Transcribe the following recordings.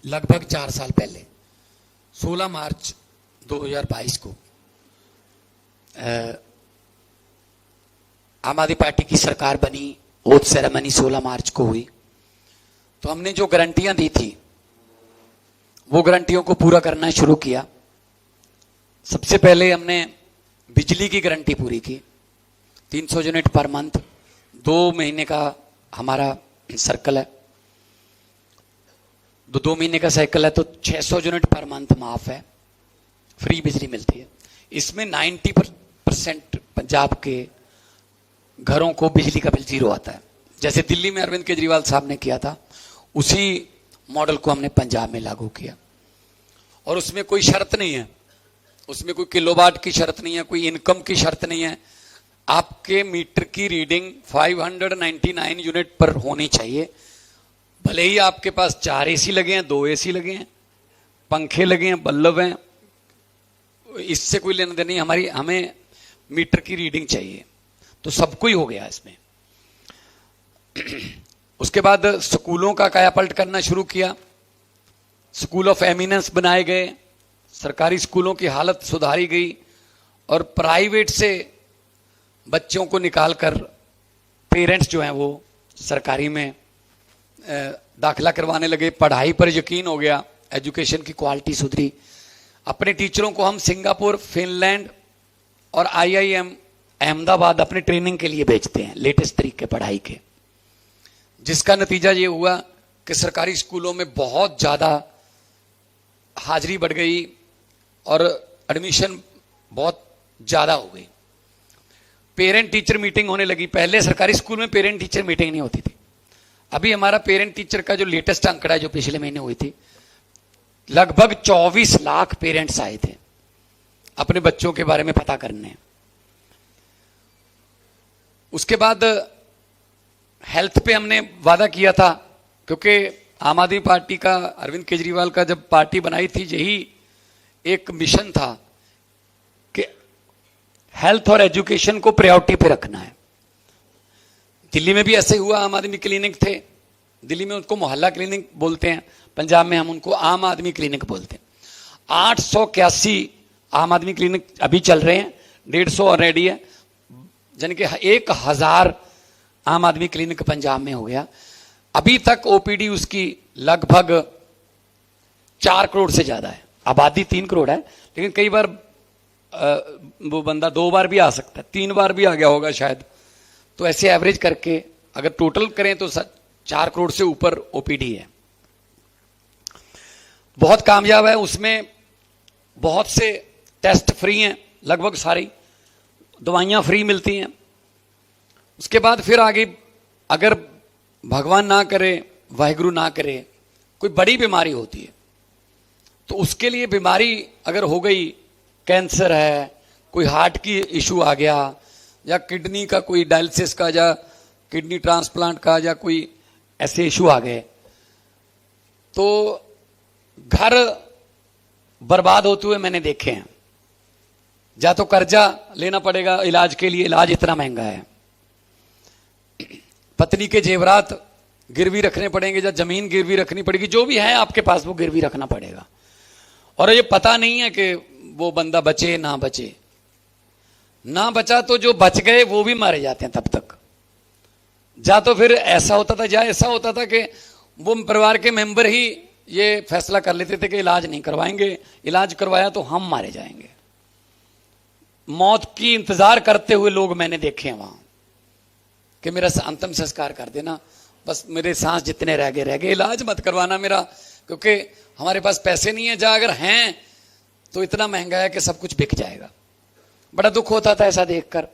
लगभग 4 साल पहले 16 मार्च 2022 को आम आदमी पार्टी की सरकार बनी। ओथ सेरेमनी 16 मार्च को हुई। तो हमने जो गारंटियां दी थी वो गारंटियों को पूरा करना शुरू किया। सबसे पहले हमने बिजली की गारंटी पूरी की। 300 यूनिट पर मंथ, 2 महीने का हमारा सर्कल है, 2 महीने का साइकिल है, तो 600 यूनिट पर मंथ माफ है, फ्री बिजली मिलती है। इसमें 90% पंजाब के घरों को बिजली का बिल जीरो आता है। जैसे दिल्ली में अरविंद केजरीवाल साहब ने किया था, उसी मॉडल को हमने पंजाब में लागू किया। और उसमें कोई शर्त नहीं है, उसमें कोई किलोवाट की शर्त नहीं है, कोई इनकम की शर्त नहीं है। आपके मीटर की रीडिंग 599 यूनिट पर होनी चाहिए। भले ही आपके पास 4 एसी लगे हैं, 2 एसी लगे हैं, पंखे लगे हैं, बल्ब हैं, इससे कोई लेना देना नहीं। हमें मीटर की रीडिंग चाहिए। तो सबको ही हो गया इसमें। उसके बाद स्कूलों का कायापलट करना शुरू किया। स्कूल ऑफ एमिनेंस बनाए गए, सरकारी स्कूलों की हालत सुधारी गई और प्राइवेट से बच्चों को निकालकर पेरेंट्स जो हैं वो सरकारी में दाखिला करवाने लगे। पढ़ाई पर यकीन हो गया, एजुकेशन की क्वालिटी सुधरी। अपने टीचरों को हम सिंगापुर, फिनलैंड और IIM अहमदाबाद अपने ट्रेनिंग के लिए भेजते हैं, लेटेस्ट तरीके पढ़ाई के। जिसका नतीजा ये हुआ कि सरकारी स्कूलों में बहुत ज़्यादा हाजिरी बढ़ गई और एडमिशन बहुत ज़्यादा हो गई। पेरेंट टीचर मीटिंग होने लगी। पहले सरकारी स्कूल में पेरेंट टीचर मीटिंग नहीं होती थी। अभी हमारा पेरेंट टीचर का जो लेटेस्ट आंकड़ा है, जो पिछले महीने हुई थी, लगभग 24 लाख पेरेंट्स आए थे अपने बच्चों के बारे में पता करने। उसके बाद हेल्थ पे हमने वादा किया था, क्योंकि आम आदमी पार्टी का, अरविंद केजरीवाल का जब पार्टी बनाई थी, यही एक मिशन था कि हेल्थ और एजुकेशन को प्रायोरिटी पे रखना है। दिल्ली में भी ऐसे हुआ। आम आदमी क्लिनिक थे, दिल्ली में उनको मोहल्ला क्लिनिक बोलते हैं, पंजाब में हम उनको आम आदमी क्लिनिक बोलते हैं। 881 आम आदमी क्लिनिक अभी चल रहे हैं, 150 ऑलरेडी है, यानी कि 1000 आम आदमी क्लिनिक पंजाब में हो गया। अभी तक OPD उसकी लगभग 4 करोड़ से ज्यादा है। आबादी 3 करोड़ है, लेकिन कई बार वो बंदा 2 बार भी आ सकता है, 3 बार भी आ गया होगा शायद। तो ऐसे एवरेज करके अगर टोटल करें तो 4 करोड़ से ऊपर OPD है। बहुत कामयाब है। उसमें बहुत से टेस्ट फ्री हैं, लगभग सारी दवाइयां फ्री मिलती हैं। उसके बाद फिर आगे, अगर भगवान ना करे, वाहिगुरु ना करे, कोई बड़ी बीमारी होती है, तो उसके लिए बीमारी अगर हो गई, कैंसर है, कोई हार्ट की इशू आ गया, या किडनी का कोई डायलिसिस का, या किडनी ट्रांसप्लांट का, या कोई ऐसे इशू आ गए, तो घर बर्बाद होते हुए मैंने देखे हैं। या तो कर्जा लेना पड़ेगा इलाज के लिए, इलाज इतना महंगा है, पत्नी के जेवरात गिरवी रखने पड़ेंगे, या जमीन गिरवी रखनी पड़ेगी, जो भी है आपके पास वो गिरवी रखना पड़ेगा। और ये पता नहीं है कि वो बंदा बचे ना बचे। ना बचा तो जो बच गए वो भी मारे जाते हैं तब तक। या तो फिर ऐसा होता था, या ऐसा होता था कि वो परिवार के मेंबर ही ये फैसला कर लेते थे कि इलाज नहीं करवाएंगे, इलाज करवाया तो हम मारे जाएंगे। मौत की इंतजार करते हुए लोग मैंने देखे हैं वहां, कि मेरा अंतिम संस्कार कर देना, बस मेरे सांस जितने रह गए, इलाज मत करवाना मेरा, क्योंकि हमारे पास पैसे नहीं है, जहां अगर हैं तो इतना महंगा है कि सब कुछ बिक जाएगा। बड़ा दुख होता था ऐसा देखकर।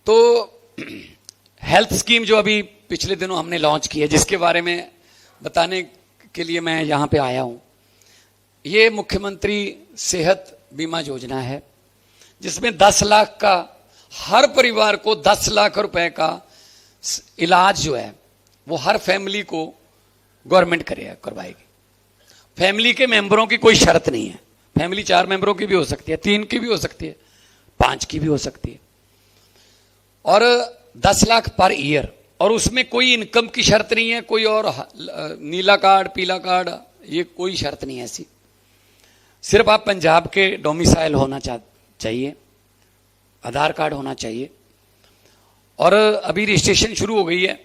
तो हेल्थ स्कीम जो अभी पिछले दिनों हमने लॉन्च की है, जिसके बारे में बताने के लिए मैं यहां पे आया हूं, ये मुख्यमंत्री सेहत बीमा योजना है, जिसमें 10 लाख का, हर परिवार को 10 लाख रुपए का इलाज जो है वो हर फैमिली को गवर्नमेंट करवाएगी। फैमिली के मेंबरों की कोई शर्त नहीं है। फैमिली 4 मेंबरों की भी हो सकती है, 3 की भी हो सकती है, 5 की भी हो सकती है। और 10 लाख पर ईयर, और उसमें कोई इनकम की शर्त नहीं है, कोई और नीला कार्ड पीला कार्ड ये कोई शर्त नहीं है ऐसी। सिर्फ आप पंजाब के डोमिसाइल होना चाहिए, आधार कार्ड होना चाहिए। और अभी रजिस्ट्रेशन शुरू हो गई है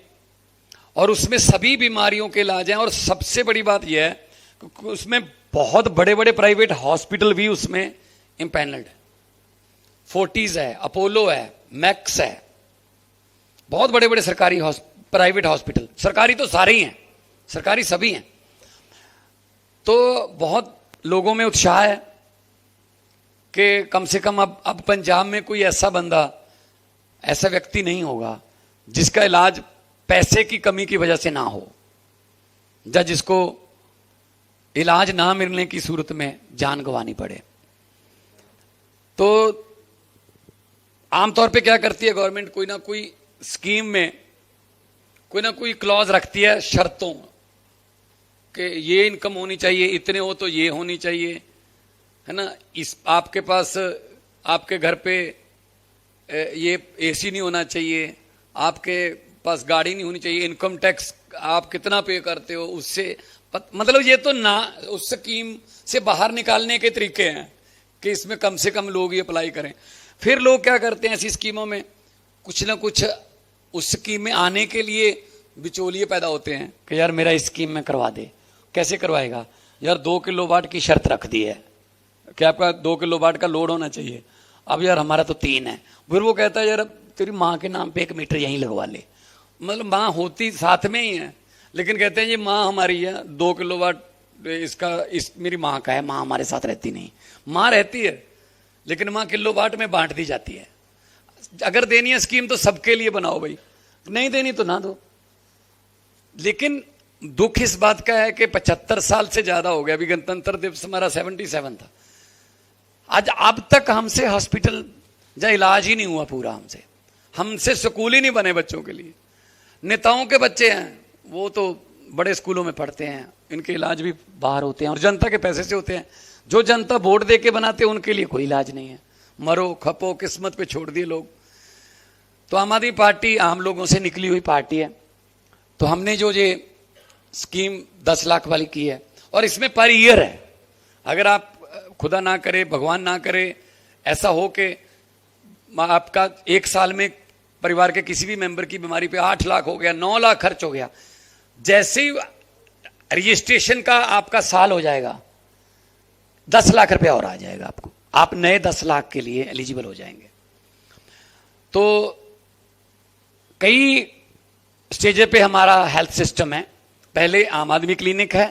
और उसमें सभी बीमारियों के इलाज हैं। और सबसे बड़ी बात यह है कि उसमें बहुत बड़े बड़े प्राइवेट हॉस्पिटल भी उसमें इम्पैनल्ड है। फोर्टीज है, अपोलो है, मैक्स है, बहुत बड़े बड़े सरकारी प्राइवेट हॉस्पिटल। सरकारी तो सारे ही हैं, सरकारी सभी हैं। तो बहुत लोगों में उत्साह है कि कम से कम अब पंजाब में कोई ऐसा बंदा, ऐसा व्यक्ति नहीं होगा जिसका इलाज पैसे की कमी की वजह से ना हो, या जिसको इलाज ना मिलने की सूरत में जान गंवानी पड़े। तो आमतौर पे क्या करती है गवर्नमेंट, कोई ना कोई स्कीम में कोई ना कोई क्लॉज रखती है शर्तों कि ये इनकम होनी चाहिए, इतने हो तो ये होनी चाहिए, है ना। इस आपके पास, आपके घर पे ये एसी नहीं होना चाहिए, आपके पास गाड़ी नहीं होनी चाहिए, इनकम टैक्स आप कितना पे करते हो उससे मतलब ये तो ना उस स्कीम से बाहर निकालने के तरीके हैं कि इसमें कम से कम लोग ये अप्लाई करें। फिर लोग क्या करते हैं ऐसी स्कीमों में, कुछ ना कुछ उस स्कीम में आने के लिए बिचौलिए पैदा होते हैं कि यार मेरा इस स्कीम में करवा दे। कैसे करवाएगा यार, 2 किलोवाट की शर्त रख दी है कि आपका 2 किलोवाट का लोड होना चाहिए। अब यार हमारा तो 3 है। फिर वो कहता है यार तेरी माँ के नाम पे 1 मीटर यहीं लगवा ले। मतलब माँ होती साथ में ही है, लेकिन कहते हैं ये माँ हमारी है, 2 किलोवाट मेरी माँ का है, माँ हमारे साथ रहती नहीं। माँ रहती है लेकिन माँ किलोवाट में बांट दी जाती है। अगर देनी है स्कीम तो सबके लिए बनाओ भाई, नहीं देनी तो ना दो। लेकिन दुख इस बात का है कि 75 साल से ज्यादा हो गया, अभी गणतंत्र दिवस हमारा 77 था, आज अब तक हमसे हॉस्पिटल या इलाज ही नहीं हुआ पूरा। हमसे स्कूल ही नहीं बने बच्चों के लिए। नेताओं के बच्चे हैं वो तो बड़े स्कूलों में पढ़ते हैं, इनके इलाज भी बाहर होते हैं और जनता के पैसे से होते हैं। जो जनता वोट दे के बनाते हैं उनके लिए कोई इलाज नहीं है, मरो खपो किस्मत पे छोड़ दिए लोग। तो आम आदमी पार्टी आम लोगों से निकली हुई पार्टी है। तो हमने जो ये स्कीम 10 लाख वाली की है, और इसमें पर ईयर है। अगर आप खुदा ना करे, भगवान ना करे, ऐसा हो कि आपका 1 साल में परिवार के किसी भी मेंबर की बीमारी पे 8 लाख हो गया, 9 लाख खर्च हो गया, जैसे ही रजिस्ट्रेशन का आपका साल हो जाएगा 10 लाख रुपया और आ जाएगा आपको, आप नए 10 लाख के लिए एलिजिबल हो जाएंगे। तो कई स्टेज पे हमारा हेल्थ सिस्टम है। पहले आम आदमी क्लिनिक है,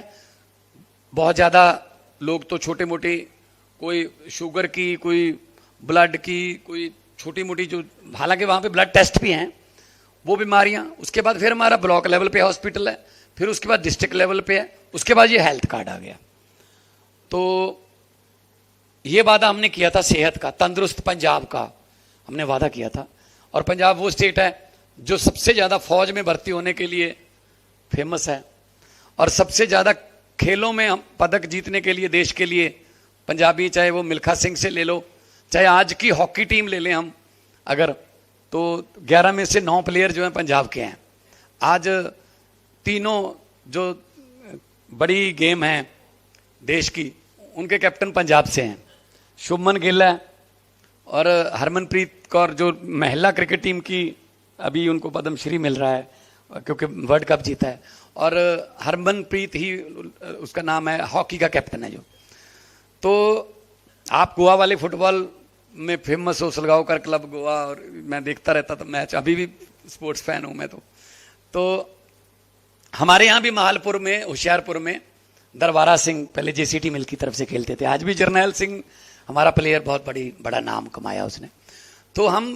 बहुत ज्यादा लोग तो छोटे मोटे, कोई शुगर की, कोई ब्लड की, कोई छोटी मोटी जो, हालांकि वहां पे ब्लड टेस्ट भी हैं, वो बीमारियां। उसके बाद फिर हमारा ब्लॉक लेवल पे हॉस्पिटल है, फिर उसके बाद डिस्ट्रिक्ट लेवल पे है, उसके बाद ये हेल्थ कार्ड आ गया। तो ये वादा हमने किया था सेहत का, तंदुरुस्त पंजाब का हमने वादा किया था। और पंजाब वो स्टेट है जो सबसे ज्यादा फौज में भर्ती होने के लिए फेमस है, और सबसे ज्यादा खेलों में हम पदक जीतने के लिए देश के लिए पंजाबी, चाहे वो मिल्खा सिंह से ले लो, चाहे आज की हॉकी टीम ले लें हम अगर, तो 11 में से 9 प्लेयर जो हैं पंजाब के हैं। आज तीनों जो बड़ी गेम हैं देश की, उनके कैप्टन पंजाब से हैं। शुभमन गिल है और हरमनप्रीत कौर जो महिला क्रिकेट टीम की, अभी उनको पद्मश्री मिल रहा है क्योंकि वर्ल्ड कप जीता है। और हरमनप्रीत ही उसका नाम है, हॉकी का कैप्टन है जो। तो आप गोवा वाले फुटबॉल में फेमस हो, सलगांवकर क्लब गोवा, और मैं देखता रहता था मैच, अभी भी स्पोर्ट्स फैन हूं मैं। तो हमारे यहाँ भी महालपुर में, होशियारपुर में दरबारा सिंह पहले जेसीटी मिल की तरफ से खेलते थे, आज भी जर्नैल सिंह हमारा प्लेयर, बहुत बड़ा नाम कमाया उसने। तो हम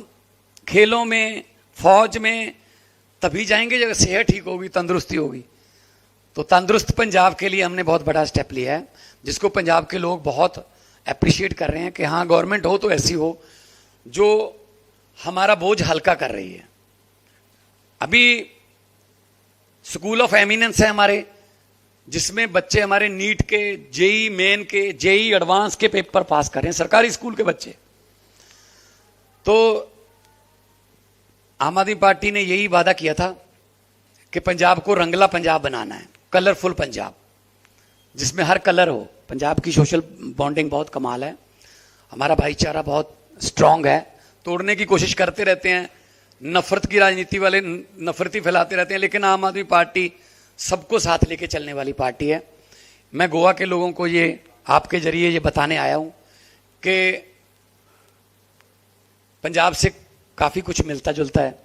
खेलों में, फौज में तभी जाएंगे जब सेहत ठीक होगी, तंदुरुस्ती होगी। तो तंदुरुस्त पंजाब के लिए हमने बहुत बड़ा स्टेप लिया है, जिसको पंजाब के लोग बहुत अप्रिशिएट कर रहे हैं कि हाँ गवर्नमेंट हो तो ऐसी हो जो हमारा बोझ हल्का कर रही है। अभी स्कूल ऑफ एमिनेंस है हमारे, जिसमें बच्चे हमारे नीट के, जेई मेन के, जेई एडवांस के पेपर पास कर रहे हैं, सरकारी स्कूल के बच्चे। तो आम आदमी पार्टी ने यही वादा किया था कि पंजाब को रंगला पंजाब बनाना है, कलरफुल पंजाब जिसमें हर कलर हो। पंजाब की सोशल बॉन्डिंग बहुत कमाल है, हमारा भाईचारा बहुत स्ट्रांग है। तोड़ने की कोशिश करते रहते हैं, नफरत की राजनीति वाले नफरती फैलाते रहते हैं, लेकिन आम आदमी पार्टी सबको साथ लेके चलने वाली पार्टी है। मैं गोवा के लोगों को ये आपके जरिए ये बताने आया हूं कि पंजाब से काफी कुछ मिलता जुलता है,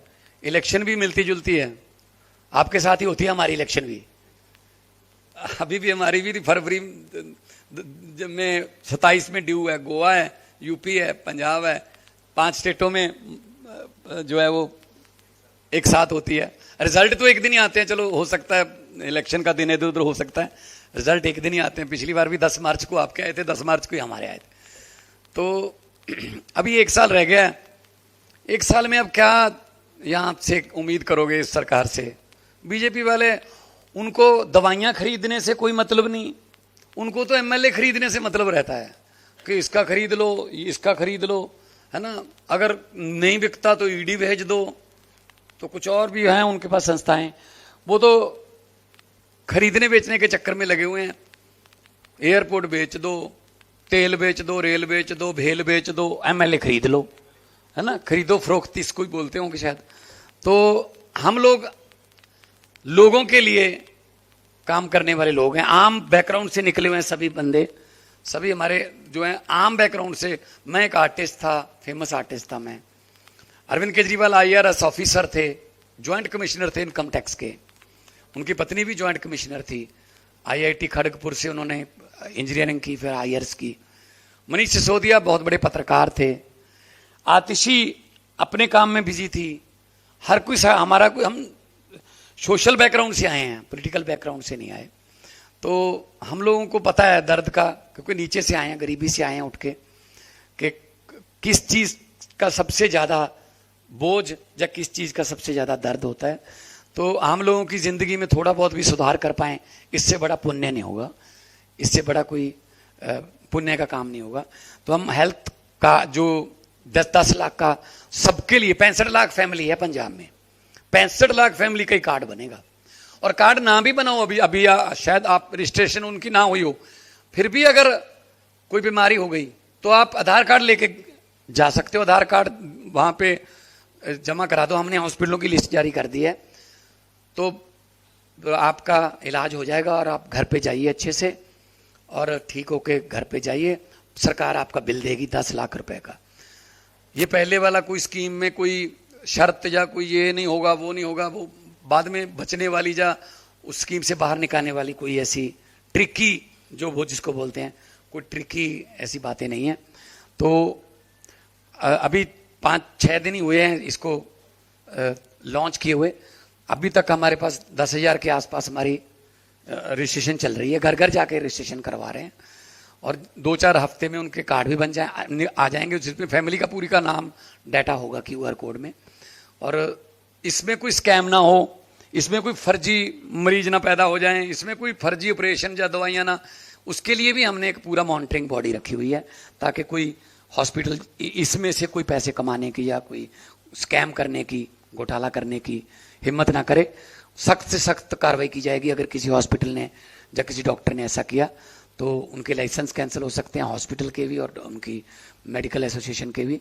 इलेक्शन भी मिलती जुलती है, आपके साथ ही होती है हमारी इलेक्शन भी। अभी भी हमारी भी फरवरी में 27 में ड्यू है। गोवा है, यूपी है, पंजाब है, 5 स्टेटों में जो है वो एक साथ होती है। रिजल्ट तो एक दिन ही आते हैं, चलो हो सकता है इलेक्शन का दिन इधर उधर हो सकता है, रिजल्ट एक दिन ही आते हैं। पिछली बार भी 10 मार्च को आपके आए थे, 10 मार्च को ही हमारे आए थे। तो अभी 1 साल रह गया है। 1 साल में अब क्या यहां से उम्मीद करोगे इस सरकार से? बीजेपी वाले, उनको दवाइयां खरीदने से कोई मतलब नहीं, उनको तो एमएलए खरीदने से मतलब रहता है कि इसका खरीद लो, इसका खरीद लो, है ना। अगर नहीं बिकता तो ईडी भेज दो, तो कुछ और भी हैं उनके पास संस्थाएं, वो तो खरीदने बेचने के चक्कर में लगे हुए हैं। एयरपोर्ट बेच दो, तेल बेच दो, रेल बेच दो, भेल बेच दो, एमएलए खरीद लो, है ना। खरीदो फरोख्ती इसको ही बोलते होंगे शायद। तो हम लोग लोगों के लिए काम करने वाले लोग हैं, आम बैकग्राउंड से निकले हुए हैं सभी बंदे, सभी हमारे जो हैं आम बैकग्राउंड से। मैं एक आर्टिस्ट था, फेमस आर्टिस्ट था मैं। अरविंद केजरीवाल आईआरएस ऑफिसर थे, ज्वाइंट कमिश्नर थे इनकम टैक्स के, उनकी पत्नी भी ज्वाइंट कमिश्नर थी। आईआईटी खड़गपुर से उन्होंने इंजीनियरिंग की, फिर आईआरएस की। मनीष सिसोदिया बहुत बड़े पत्रकार थे। आतिशी अपने काम में बिजी थी। हर कोई हमारा कोई, हम सोशल बैकग्राउंड से आए हैं, पॉलिटिकल बैकग्राउंड से नहीं आए। तो हम लोगों को पता है दर्द का, क्योंकि नीचे से आए हैं, गरीबी से आए हैं उठ के, कि किस चीज का सबसे ज्यादा बोझ या किस चीज का सबसे ज्यादा दर्द होता है। तो हम लोगों की जिंदगी में थोड़ा बहुत भी सुधार कर पाए, इससे बड़ा पुण्य नहीं होगा, इससे बड़ा कोई पुण्य का काम नहीं होगा। तो हम हेल्थ का जो 10-10 लाख का सबके लिए, 65 लाख फैमिली है पंजाब में, 65 लाख फैमिली का ही कार्ड बनेगा। और कार्ड ना भी बनाओ अभी शायद आप रजिस्ट्रेशन उनकी ना हुई हो, फिर भी अगर कोई बीमारी हो गई तो आप आधार कार्ड लेके जा सकते हो। आधार कार्ड वहां पे जमा करा दो, हमने हॉस्पिटलों की लिस्ट जारी कर दी है, तो आपका इलाज हो जाएगा और आप घर पे जाइए अच्छे से, और ठीक होके घर पे जाइए। सरकार आपका बिल देगी 10 लाख रुपए का। ये पहले वाला कोई स्कीम में कोई शर्त या कोई ये नहीं होगा वो नहीं होगा, वो बाद में बचने वाली या उस स्कीम से बाहर निकालने वाली कोई ऐसी ट्रिकी, जो वो जिसको बोलते हैं, कोई ट्रिकी ऐसी बातें नहीं है। तो अभी 5-6 दिन ही हुए हैं इसको लॉन्च किए हुए। अभी तक हमारे पास 10,000 के आसपास हमारी रजिस्ट्रेशन चल रही है, घर घर जाके रजिस्ट्रेशन करवा रहे हैं, और 2-4 हफ्ते में उनके कार्ड भी बन आ जाएंगे, जिसमें फैमिली का पूरी का नाम डाटा होगा QR कोड में। और इसमें कोई स्कैम ना हो, इसमें कोई फर्जी मरीज ना पैदा हो जाएं, इसमें कोई फर्जी ऑपरेशन या दवाइयां ना, उसके लिए भी हमने एक पूरा मॉनिटरिंग बॉडी रखी हुई है, ताकि कोई हॉस्पिटल इसमें से कोई पैसे कमाने की या कोई स्कैम करने की, घोटाला करने की हिम्मत ना करे। सख्त से सख्त कार्रवाई की जाएगी। अगर किसी हॉस्पिटल ने या किसी डॉक्टर ने ऐसा किया तो उनके लाइसेंस कैंसिल हो सकते हैं, हॉस्पिटल के भी और उनकी मेडिकल एसोसिएशन के भी।